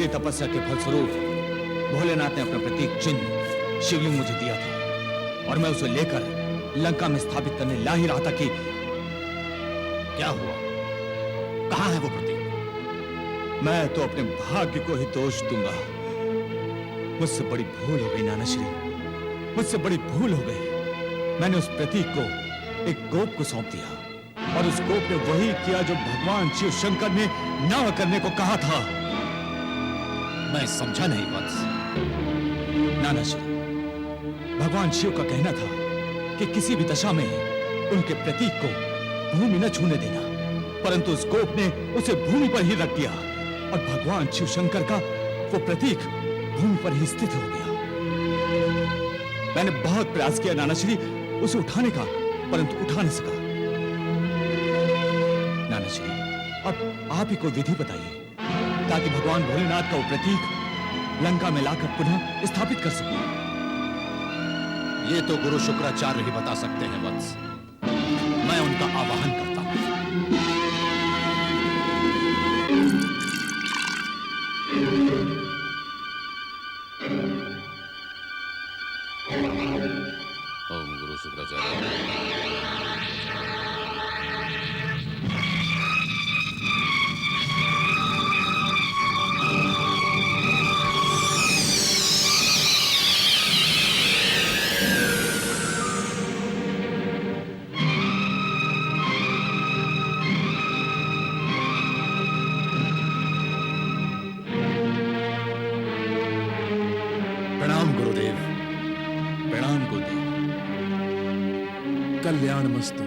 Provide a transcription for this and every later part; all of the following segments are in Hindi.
मेरी तपस्या के फलस्वरूप भोलेनाथ ने अपना प्रतीक चिन्ह शिवलिंग मुझे दिया था और मैं उसे लेकर लंका में स्थापित करने ला ही रहा था कि क्या हुआ? कहां है वो प्रतीक? मैं तो अपने भाग्य को ही दोष दूंगा। मुझसे बड़ी भूल हो गई नानाश्री, मुझसे बड़ी भूल हो गई। मैंने उस प्रतीक को एक गोप को सौंप दिया और उस गोप ने वही किया जो भगवान शिव शंकर ने न करने को कहा था। मैं समझा नहीं वत्स। नानाश्री, भगवान शिव का कहना था कि किसी भी दशा में उनके प्रतीक को भूमि न छूने देना, परंतु उस गोप ने उसे भूमि पर ही रख दिया और भगवान शिव शंकर का वो प्रतीक भूमि पर ही स्थित हो गया। मैंने बहुत प्रयास किया नानाश्री उसे उठाने का, परंतु उठा नहीं सका। नानाश्री, अब आप ही को विधि बताइए ताकि भगवान भोलेनाथ का वो प्रतीक लंका में लाकर पुनः स्थापित कर सकूं। ये तो गुरु शुक्राचार्य ही बता सकते हैं वत्स। मैं उनका आवाहन करता हूं। ओम गुरु शुक्राचार्य। कल्याणमस्तु,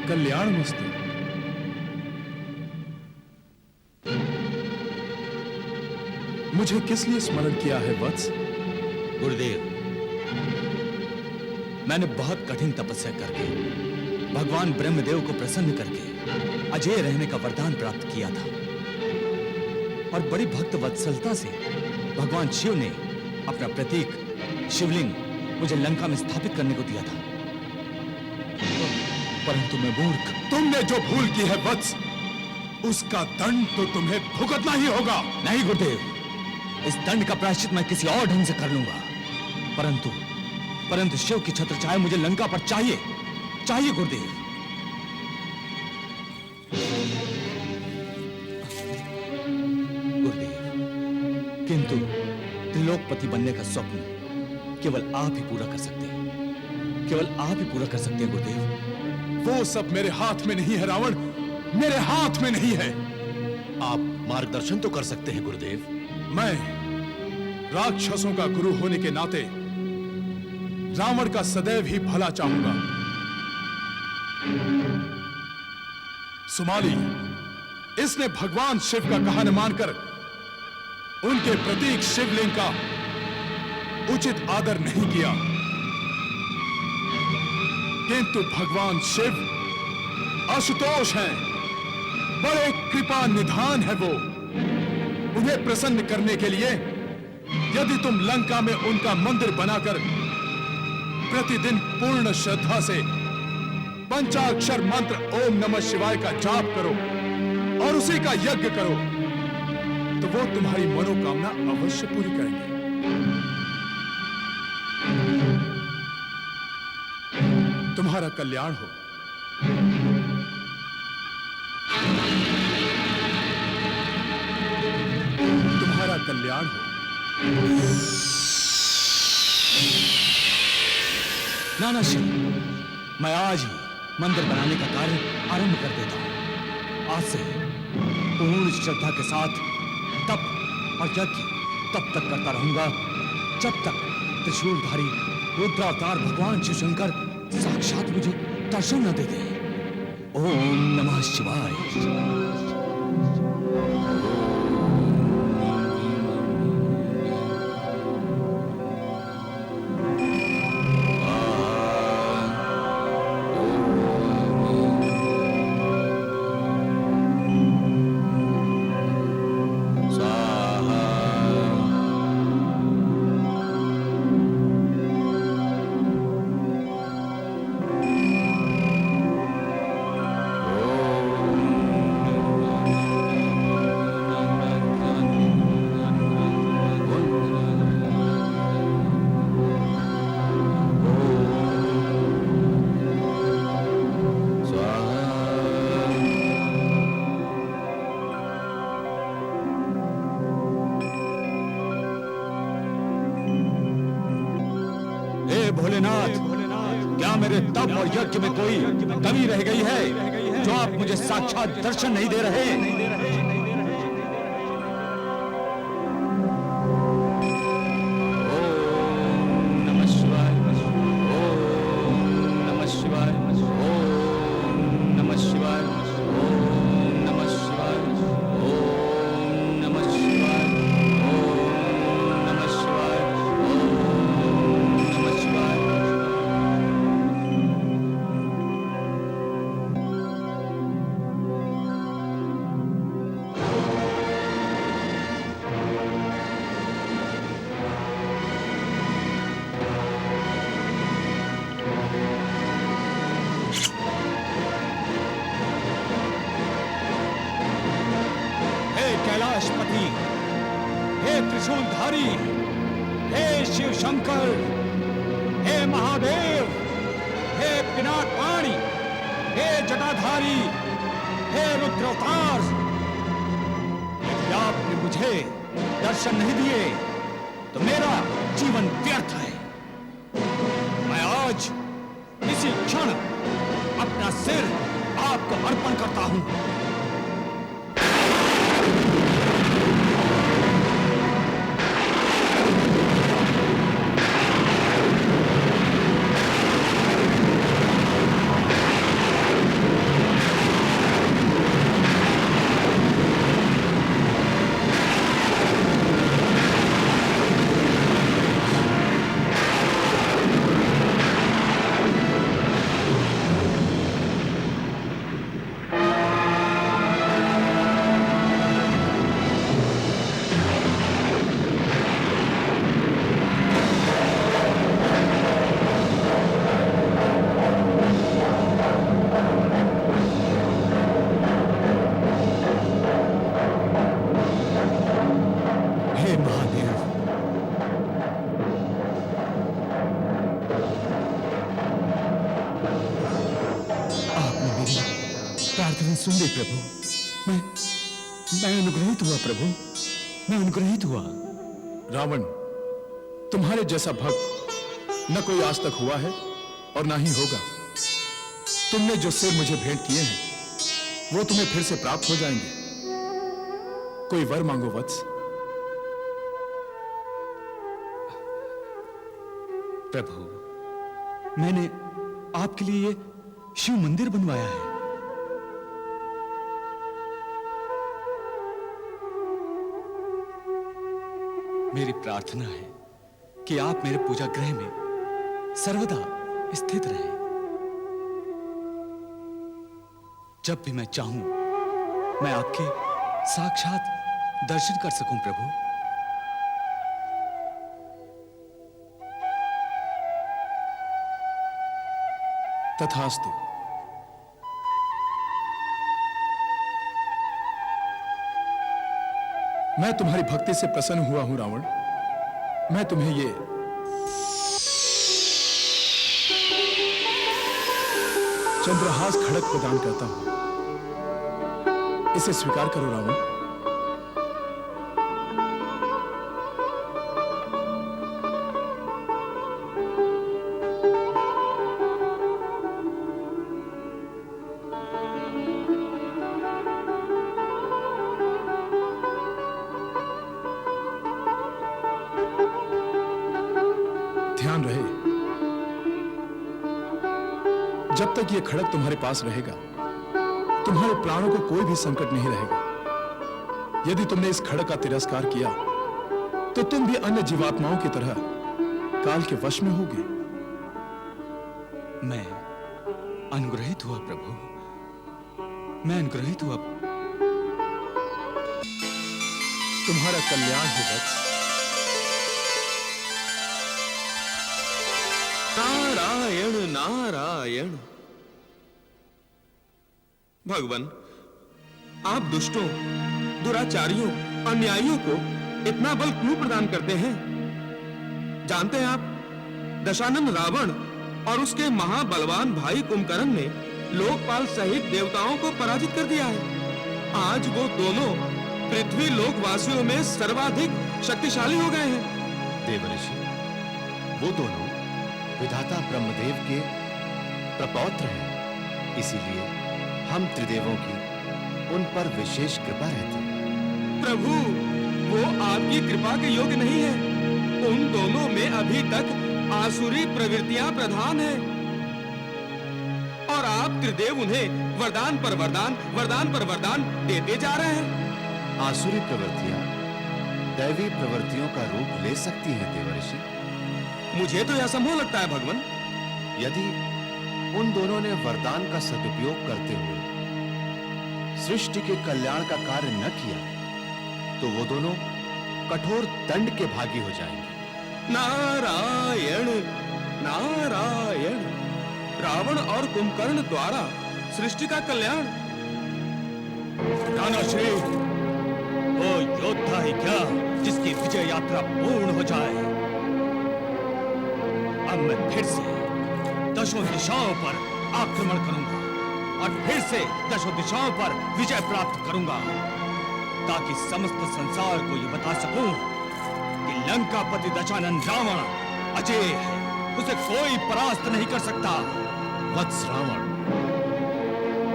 कल्याणमस्तु। मुझे किस लिए स्मरण किया है वत्स? गुरुदेव, मैंने बहुत कठिन तपस्या करके भगवान ब्रह्मदेव को प्रसन्न करके अजय रहने का वरदान प्राप्त किया था और बड़ी भक्त वत्सलता से भगवान शिव ने अपना प्रतीक शिवलिंग मुझे लंका में स्थापित करने को दिया था, परंतु मैं मूर्ख। तुमने जो भूल की है वत्स, उसका दंड तो तुम्हें भुगतना ही होगा। नहीं गुरुदेव, इस दंड का प्रायश्चित मैं किसी और ढंग से कर लूंगा, परंतु शिव की छत्र छाया मुझे लंका पर चाहिए, चाहिए गुरुदेव। गुरुदेव, किंतु त्रिलोकपति बनने का स्वप्न केवल आप ही पूरा कर सकते हैं, केवल आप ही पूरा कर सकते हैं गुरुदेव। वो सब मेरे हाथ में नहीं है रावण, मेरे हाथ में नहीं है। आप मार्गदर्शन तो कर सकते हैं गुरुदेव। मैं राक्षसों का गुरु होने के नाते रावण का सदैव ही भला चाहूंगा। सुमाली, इसने भगवान शिव का कहा न मानकर उनके प्रतीक शिवलिंग का उचित आदर नहीं किया, किंतु भगवान शिव आशुतोष हैं, बड़े कृपा निधान है वो। उन्हें प्रसन्न करने के लिए यदि तुम लंका में उनका मंदिर बनाकर प्रतिदिन पूर्ण श्रद्धा से पंचाक्षर मंत्र ओम नमः शिवाय का जाप करो और उसी का यज्ञ करो, तो वो तुम्हारी मनोकामना अवश्य पूरी करेंगे। तुम्हारा कल्याण हो। तुम्हारा कल्याण हो। नानाश्री, मैं आज ही मंदिर बनाने का कार्य आरंभ कर देता हूं। आज से पूर्ण श्रद्धा के साथ तप और यज्ञ तब तक करता रहूंगा जब तक त्रिशूलधारी रुद्रावतार भगवान शिव शंकर साक्षात मुझे दर्शन न दे दे। ओम नमः शिवाय। मेरे तप और यज्ञ में कोई कमी रह गई है जो आप मुझे साक्षात दर्शन नहीं दे रहे? कैलाशपति, हे त्रिशूलधारी, हे शिव शंकर, हे महादेव, हे पिनाकपाणी, हे जटाधारी, हे रुद्रावतार, यदि आपने मुझे दर्शन नहीं दिए तो मेरा जीवन व्यर्थ है। मैं आज इसी क्षण अपना सिर आपको अर्पण करता हूं। सुन ली प्रभु, मैं अनुग्रहित हुआ प्रभु, मैं अनुग्रहित हुआ। रावण, तुम्हारे जैसा भक्त न कोई आज तक हुआ है और ना ही होगा। तुमने जो सिर मुझे भेंट किए हैं वो तुम्हें फिर से प्राप्त हो जाएंगे। कोई वर मांगो वत्स। प्रभु, मैंने आपके लिए ये शिव मंदिर बनवाया है। मेरी प्रार्थना है कि आप मेरे पूजा गृह में सर्वदा स्थित रहें। जब भी मैं चाहूं मैं आपके साक्षात दर्शन कर सकूं प्रभु। तथास्तु। मैं तुम्हारी भक्ति से प्रसन्न हुआ हूं रावण। मैं तुम्हें ये चंद्रहास खड़ग प्रदान करता हूं। इसे स्वीकार करो रावण। ध्यान रहे, जब तक यह खड़ग तुम्हारे पास रहेगा तुम्हारे प्राणों को कोई भी संकट नहीं रहेगा। यदि तुमने इस खड़ग का तिरस्कार किया तो तुम भी अन्य जीवात्माओं की तरह काल के वश में होगे। मैं अनुग्रहित हुआ प्रभु, मैं अनुग्रहित हुआ। तुम्हारा कल्याण हो वत्स। नारायण नारायण। भगवान, आप दुष्टों, दुराचारियों, अन्यायियों को इतना बल क्यों प्रदान करते हैं? जानते हैं आप, दशानन रावण और उसके महाबलवान भाई कुंभकर्ण ने लोकपाल सहित देवताओं को पराजित कर दिया है। आज वो दोनों पृथ्वी लोकवासियों में सर्वाधिक शक्तिशाली हो गए हैं। देवऋषि, वो दोनों विधाता ब्रह्मदेव के प्रपौत्र हैं, इसीलिए हम त्रिदेवों की उन पर विशेष कृपा रहती है। प्रभु, वो आपकी कृपा के योग्य नहीं है। उन दोनों में अभी तक आसुरी प्रवृत्तियां प्रधान हैं और आप त्रिदेव उन्हें वरदान पर वरदान देते जा रहे हैं। आसुरी प्रवृत्तियां दैवी प्रवृत्तियों का रूप ले सकती हैं देवर्षि। मुझे तो यह असंभव लगता है भगवान। यदि उन दोनों ने वरदान का सदुपयोग करते हुए सृष्टि के कल्याण का कार्य न किया तो वो दोनों कठोर दंड के भागी हो जाएंगे। नारायण नारायण। रावण और कुंभकर्ण द्वारा सृष्टि का कल्याण। नानाश्री, वो योद्धा ही क्या जिसकी विजय यात्रा पूर्ण हो जाए। अब मैं फिर से दशों दिशाओं पर आक्रमण करूंगा और फिर से दशों दिशाओं पर विजय प्राप्त करूंगा, ताकि समस्त संसार को यह बता सकूं कि लंकापति दशानन रावण अजय है, उसे कोई परास्त नहीं कर सकता। वत्स रावण,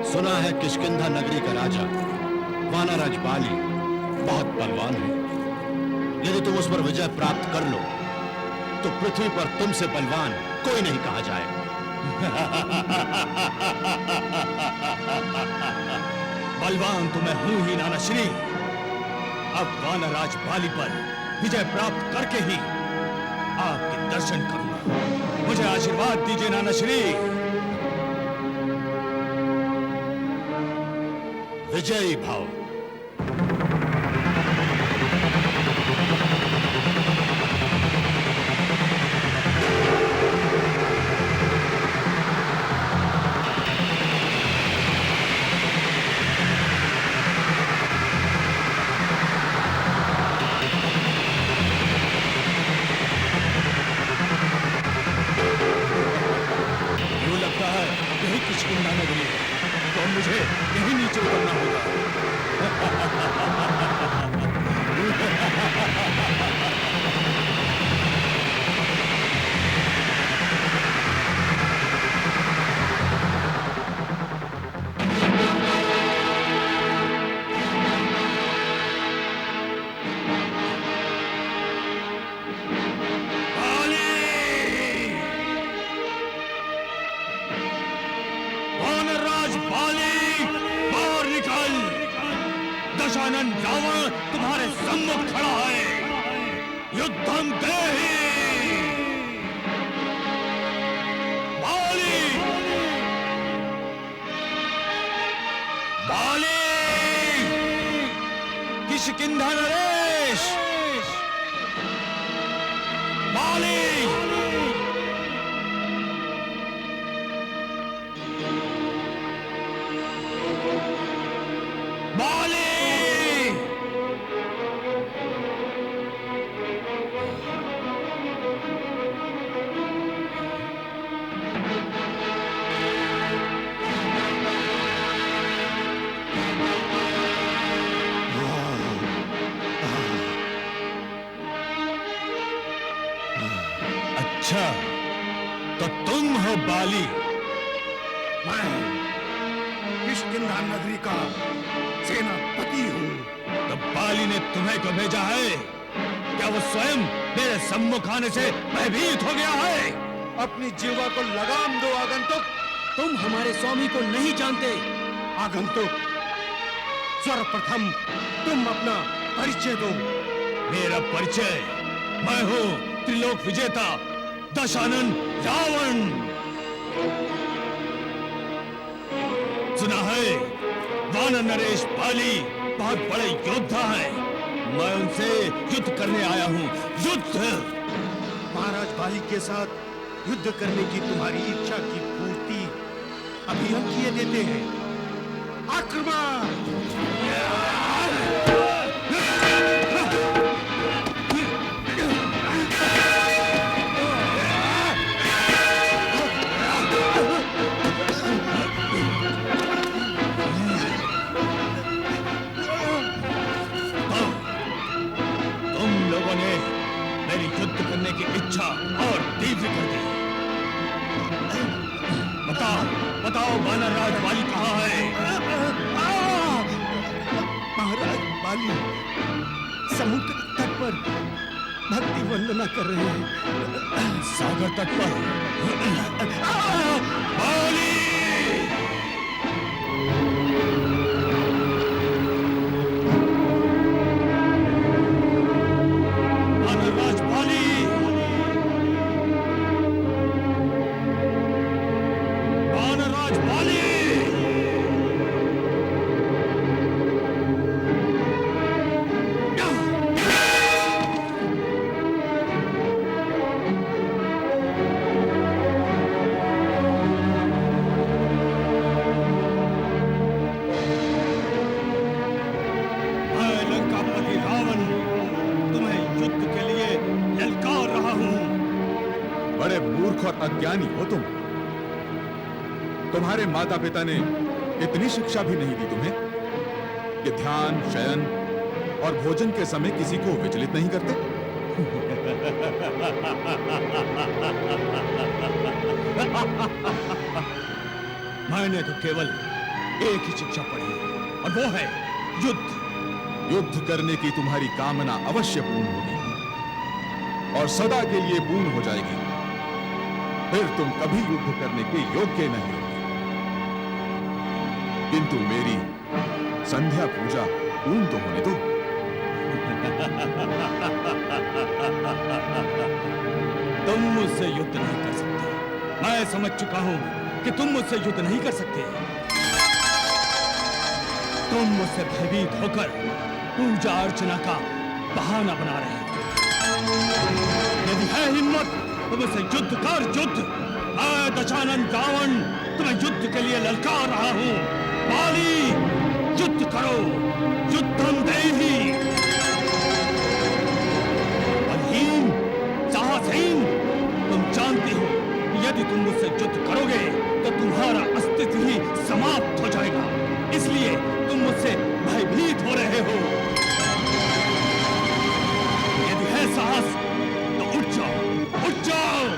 सुना है किष्किंधा नगरी का राजा वानराज बाली बहुत बलवान है। यदि तुम उस पर विजय प्राप्त कर लो तो पृथ्वी पर तुमसे बलवान कोई नहीं कहा जाएगा। बलवान तो मैं हूं ही नानाश्री। अब वानराज बाली पर विजय प्राप्त करके ही आपके दर्शन करूंगा। मुझे आशीर्वाद दीजिए नानाश्री। विजयी भाव। किष्किंधा नगरी है, तो मुझे यहीं नीचे उतरना होगा। दशानन रावण तुम्हारे सम्मुख खड़ा है, युद्धम देहि। बाली, बाली, किष्किंधा नरेश, बाली। अच्छा, तो तुम हो बाली। मैं किष्किंधा नगरी का सेनापति हूँ। तो बाली ने तुम्हें क्यों भेजा है? क्या वो स्वयं मेरे सम्मुख आने से भयभीत हो गया है? अपनी जीवा को लगाम दो आगंतुक। तुम हमारे स्वामी को नहीं जानते। आगंतुक, सर्वप्रथम तुम अपना परिचय दो। मेरा परिचय, मैं हूँ त्रिलोक विजेता दशानन रावण। सुना है वानर नरेश बाली बहुत बड़े योद्धा हैं। मैं उनसे युद्ध करने आया हूँ। युद्ध। महाराज बाली के साथ युद्ध करने की तुम्हारी इच्छा की पूर्ति अभी हम किए देते हैं। आक्रमण! युद्ध करने की इच्छा और तीव्र कर दी। बताओ, वानरराज बाली कहाँ है? महाराज बाली समुद्र तट पर भक्ति वंदना कर रहे हैं। सागर तट पर बाली! वानरराज बाली! वानरराज बाली! बड़े मूर्ख और अज्ञानी हो तुम। तुम्हारे माता पिता ने इतनी शिक्षा भी नहीं दी तुम्हें कि ध्यान, शयन और भोजन के समय किसी को विचलित नहीं करते। मैंने तो केवल एक ही शिक्षा पढ़ी और वो है युद्ध। युद्ध करने की तुम्हारी कामना अवश्य पूर्ण होगी और सदा के लिए पूर्ण हो जाएगी। फिर तुम कभी युद्ध करने के योग्य नहीं होगे। किंतु मेरी संध्या पूजा पूर्ण तो होने दो। तुम मुझसे युद्ध नहीं कर सकते। मैं समझ चुका हूं कि तुम मुझसे युद्ध नहीं कर सकते। तुम मुझसे भयभीत होकर पूजा अर्चना का बहाना बना रहे हो। यदि है हिम्मत तो मुझसे युद्ध कर, युद्ध। मैं दशानन रावण तुम्हें युद्ध के लिए ललकार रहा हूं। बाली, युद्ध करो, युद्धम देहि। बलहीन, साहसहीन, तुम जानती हो कि यदि तुम मुझसे युद्ध करोगे तो तुम्हारा अस्तित्व ही समाप्त हो जाएगा। इसलिए तुम मुझसे भयभीत हो रहे हो। यदि है साहस तो उठ जाओ, उठ जाओ।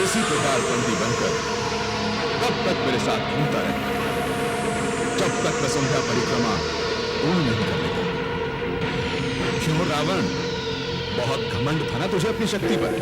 इसी प्रकार बंदी बनकर कब तक मेरे साथ घूमता रहे, जब तक मैं संध्या परिक्रमा पूर्ण नहीं कर लेता। क्यों रावण, बहुत घमंड था ना तुझे अपनी शक्ति पर?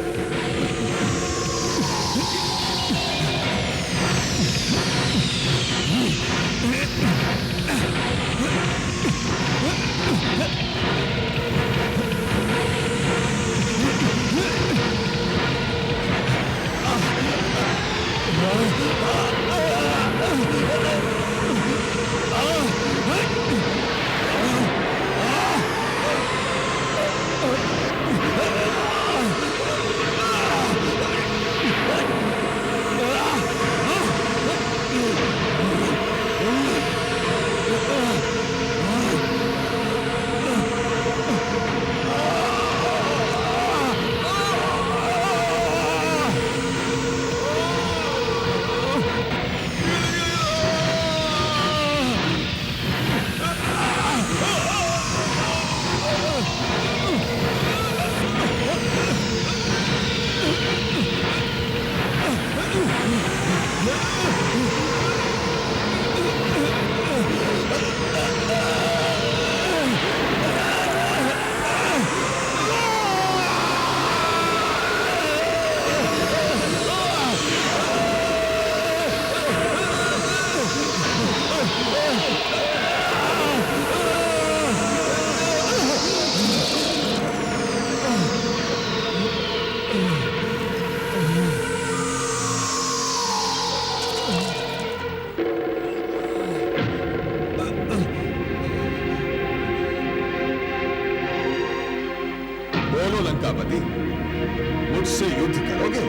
युद्ध करोगे?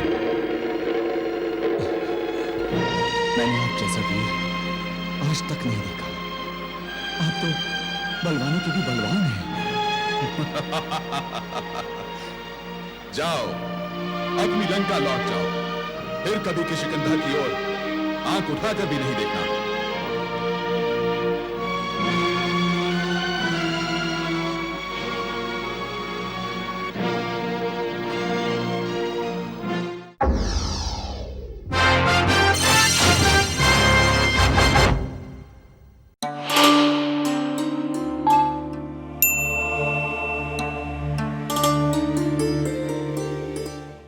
मैंने आप जैसा वीर आज तक नहीं देखा। आप तो बलवानों के भी बलवान हैं। जाओ, अपनी लंका लौट जाओ। फिर कभी किष्किंधा की ओर आंख उठाकर भी नहीं देखना।